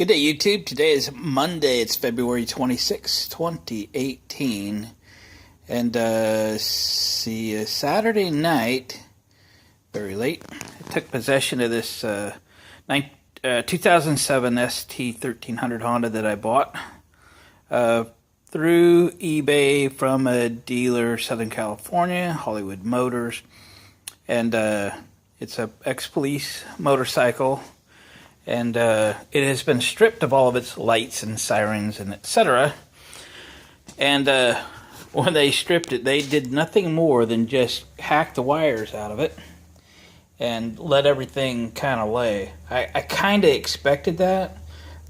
Good day, YouTube. Today is Monday. It's February 26, 2018. And Saturday night, very late, I took possession of this 2007 ST1300 Honda that I bought through eBay from a dealer, Southern California, Hollywood Motors. And it's a ex-police motorcycle. And it has been stripped of all of its lights and sirens and etc. And when they stripped it, they did nothing more than just hack the wires out of it and let everything kind of lay. I kind of expected that,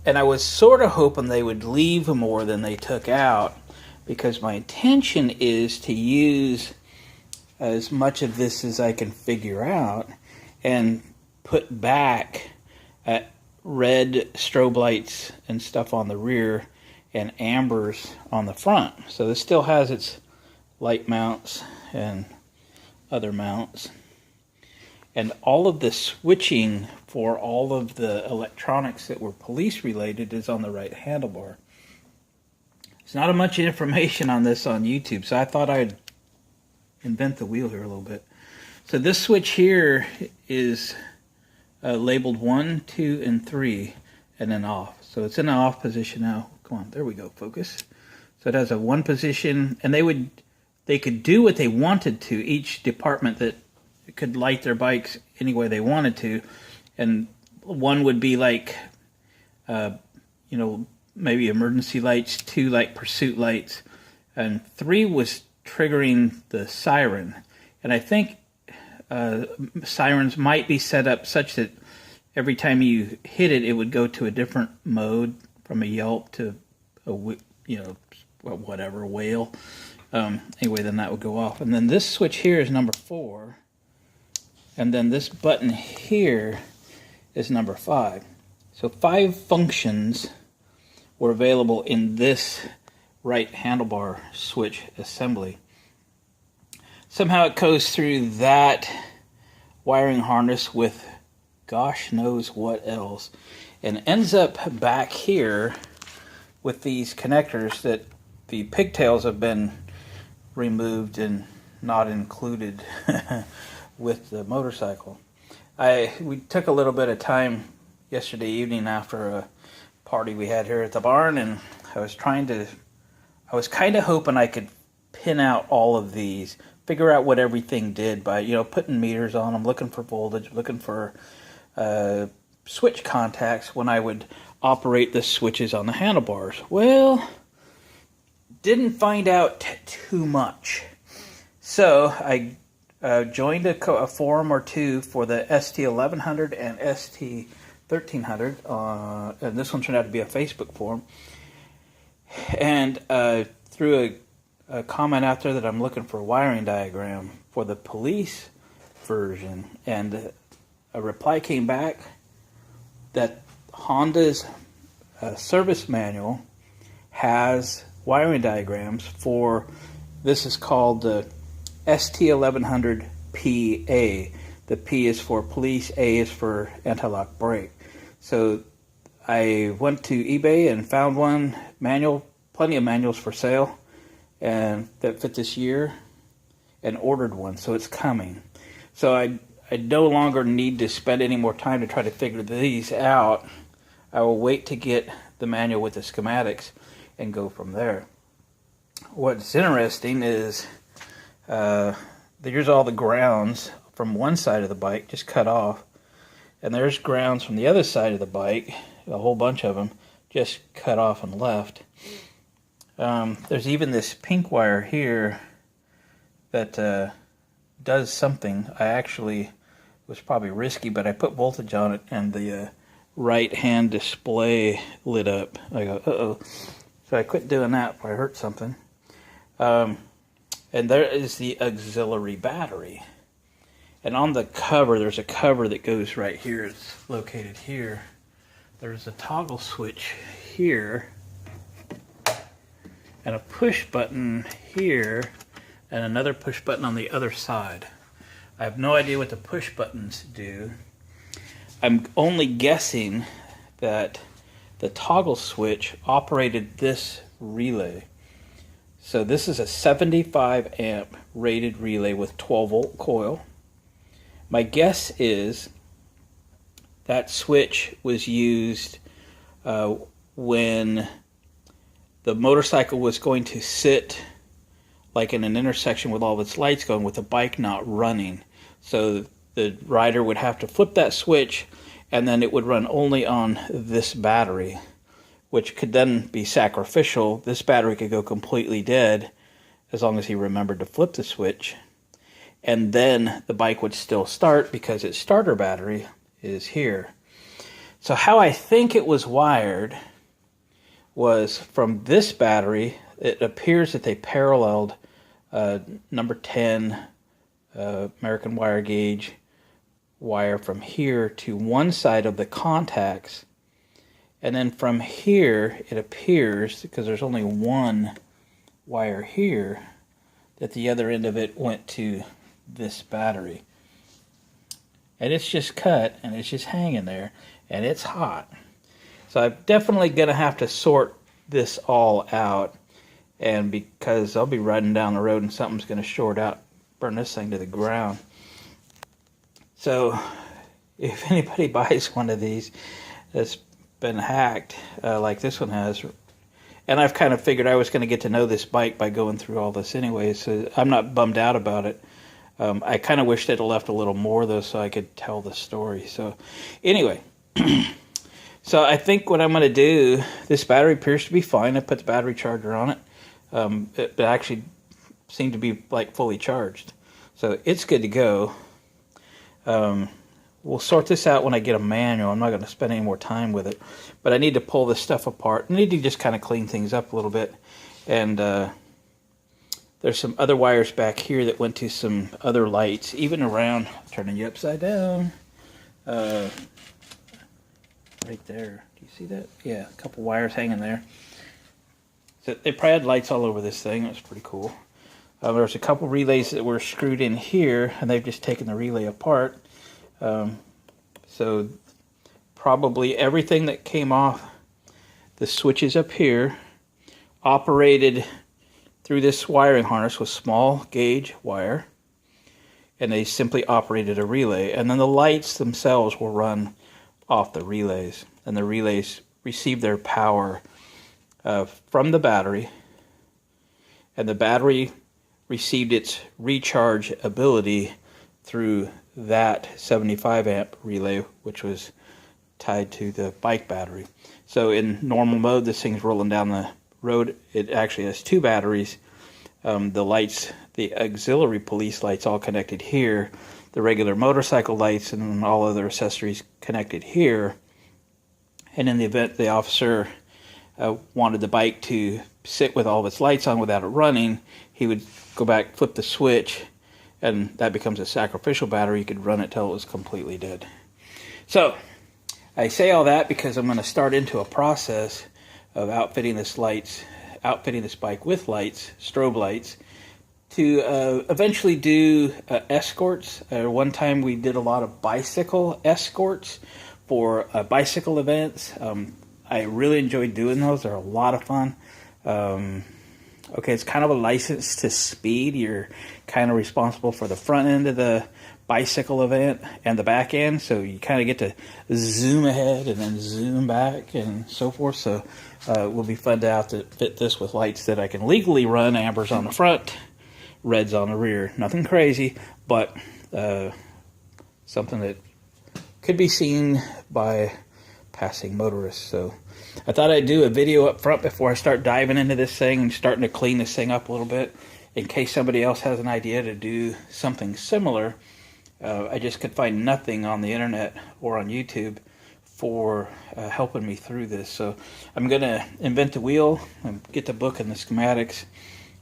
and I was sort of hoping they would leave more than they took out, because my intention is to use as much of this as I can figure out and put back red strobe lights and stuff on the rear and ambers on the front. So this still has its light mounts and other mounts. And all of the switching for all of the electronics that were police related is on the right handlebar. There's not much information on this on YouTube, so I thought I'd invent the wheel here a little bit. So this switch here is labeled 1, 2, and 3, and then off. So it's in the off position now. Come on, there we go, focus. So it has a 1 position, and they could do what they wanted to. Each department that could light their bikes any way they wanted to, and 1 would be like, maybe emergency lights, 2 like pursuit lights, and 3 was triggering the siren. And I think sirens might be set up such that every time you hit it, it would go to a different mode, from a yelp to a whatever, wail. Anyway, then that would go off. And then this switch here is number 4, and then this button here is number 5. So 5 functions were available in this right handlebar switch assembly. Somehow it goes through that wiring harness with gosh knows what else, and ends up back here with these connectors that the pigtails have been removed and not included with the motorcycle. We took a little bit of time yesterday evening after a party we had here at the barn, and I was kind of hoping I could pin out all of these, figure out what everything did by, putting meters on them, looking for voltage, looking for switch contacts when I would operate the switches on the handlebars. Well, didn't find out too much. So I joined a forum or two for the ST1100 and ST1300, and this one turned out to be a Facebook forum. And threw a comment out there that I'm looking for a wiring diagram for the police version, and a reply came back that Honda's service manual has wiring diagrams for, this is called the ST1100 PA. The P is for police, A is for anti-lock brake. So I went to eBay and found one manual, plenty of manuals for sale, and that fit this year, and ordered one, so it's coming. So I no longer need to spend any more time to try to figure these out. I will wait to get the manual with the schematics and go from there. What's interesting is there's all the grounds from one side of the bike just cut off, and there's grounds from the other side of the bike, a whole bunch of them, just cut off and left. There's even this pink wire here that does something. I actually was probably risky, but I put voltage on it, and the right hand display lit up. I go, uh-oh. So I quit doing that before I hurt something. And there is the auxiliary battery. And on the cover, there's a cover that goes right here. It's located here. There's a toggle switch here, and a push button here, and another push button on the other side. I have no idea what the push buttons do. I'm only guessing that the toggle switch operated this relay. So this is a 75 amp rated relay with 12 volt coil. My guess is that switch was used when the motorcycle was going to sit like in an intersection with all of its lights going with the bike not running. So the rider would have to flip that switch and then it would run only on this battery, which could then be sacrificial. This battery could go completely dead as long as he remembered to flip the switch. And then the bike would still start because its starter battery is here. So how I think it was wired was from this battery. It appears that they paralleled number 10 American wire gauge wire from here to one side of the contacts, and then from here it appears, because there's only one wire here, that the other end of it went to this battery, and it's just cut and it's just hanging there and it's hot. So I'm definitely gonna have to sort this all out, and because I'll be riding down the road and something's gonna short out, burn this thing to the ground. So if anybody buys one of these that's been hacked like this one has, and I've kind of figured I was going to get to know this bike by going through all this anyway, so I'm not bummed out about it. I kind of wish they'd have left a little more though so I could tell the story. So anyway, so I think what I'm going to do, this battery appears to be fine. I put the battery charger on it. It actually seemed to be like fully charged. So it's good to go. We'll sort this out when I get a manual. I'm not going to spend any more time with it. But I need to pull this stuff apart. I need to just kind of clean things up a little bit. And there's some other wires back here that went to some other lights, even around, turning you upside down, right there. Do you see that? Yeah, a couple wires hanging there. So they probably had lights all over this thing. That's pretty cool. There's a couple relays that were screwed in here, and they've just taken the relay apart. So probably everything that came off the switches up here operated through this wiring harness with small gauge wire, and they simply operated a relay. And then the lights themselves will run off the relays, and the relays receive their power from the battery, and the battery received its recharge ability through that 75 amp relay, which was tied to the bike battery. So in normal mode, this thing's rolling down the road. It actually has two batteries. The lights, the auxiliary police lights, all connected here. The regular motorcycle lights and all other accessories connected here. And in the event the officer wanted the bike to sit with all of its lights on without it running, he would go back, flip the switch, and that becomes a sacrificial battery. You could run it till it was completely dead. So I say all that because I'm going to start into a process of outfitting this bike with lights, strobe lights, to eventually do escorts. One time we did a lot of bicycle escorts for bicycle events. I really enjoyed doing those. They're a lot of fun. Okay, it's kind of a license to speed. You're kind of responsible for the front end of the bicycle event and the back end, so you kind of get to zoom ahead and then zoom back and so forth. So it will be fun to outfit this with lights that I can legally run. Ambers on the front, reds on the rear. Nothing crazy, but something that could be seen by passing motorists. So I thought I'd do a video up front before I start diving into this thing and starting to clean this thing up a little bit, in case somebody else has an idea to do something similar. I just could find nothing on the internet or on YouTube for helping me through this. So I'm going to invent the wheel and get the book and the schematics,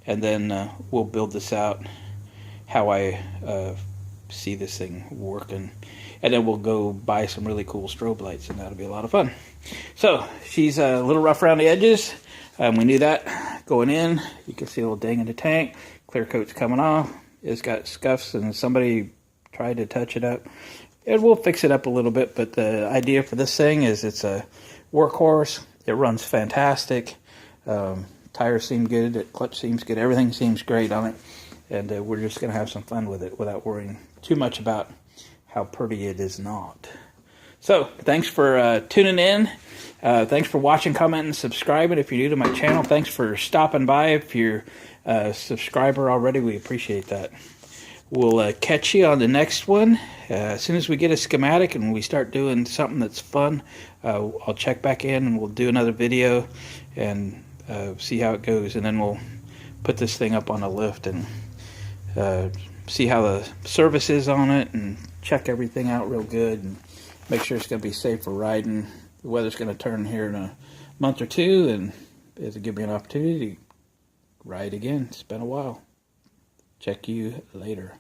and then we'll build this out how I see this thing working. And then we'll go buy some really cool strobe lights, and that'll be a lot of fun. So she's a little rough around the edges. We knew that going in. You can see a little ding in the tank. Clear coat's coming off. It's got scuffs, and somebody tried to touch it up. And we'll fix it up a little bit, but the idea for this thing is it's a workhorse. It runs fantastic. Tires seem good. The clutch seems good. Everything seems great on it. And we're just going to have some fun with it without worrying too much about how pretty it is not. So, thanks for tuning in. Thanks for watching, commenting, subscribing. If you're new to my channel, thanks for stopping by. If you're a subscriber already, we appreciate that. We'll catch you on the next one. As soon as we get a schematic and we start doing something that's fun, I'll check back in and we'll do another video and see how it goes. And then we'll put this thing up on a lift and see how the service is on it and check everything out real good and make sure it's going to be safe for riding. The weather's going to turn here in a month or two, and it'll give me an opportunity to ride again. It's been a while. Check you later.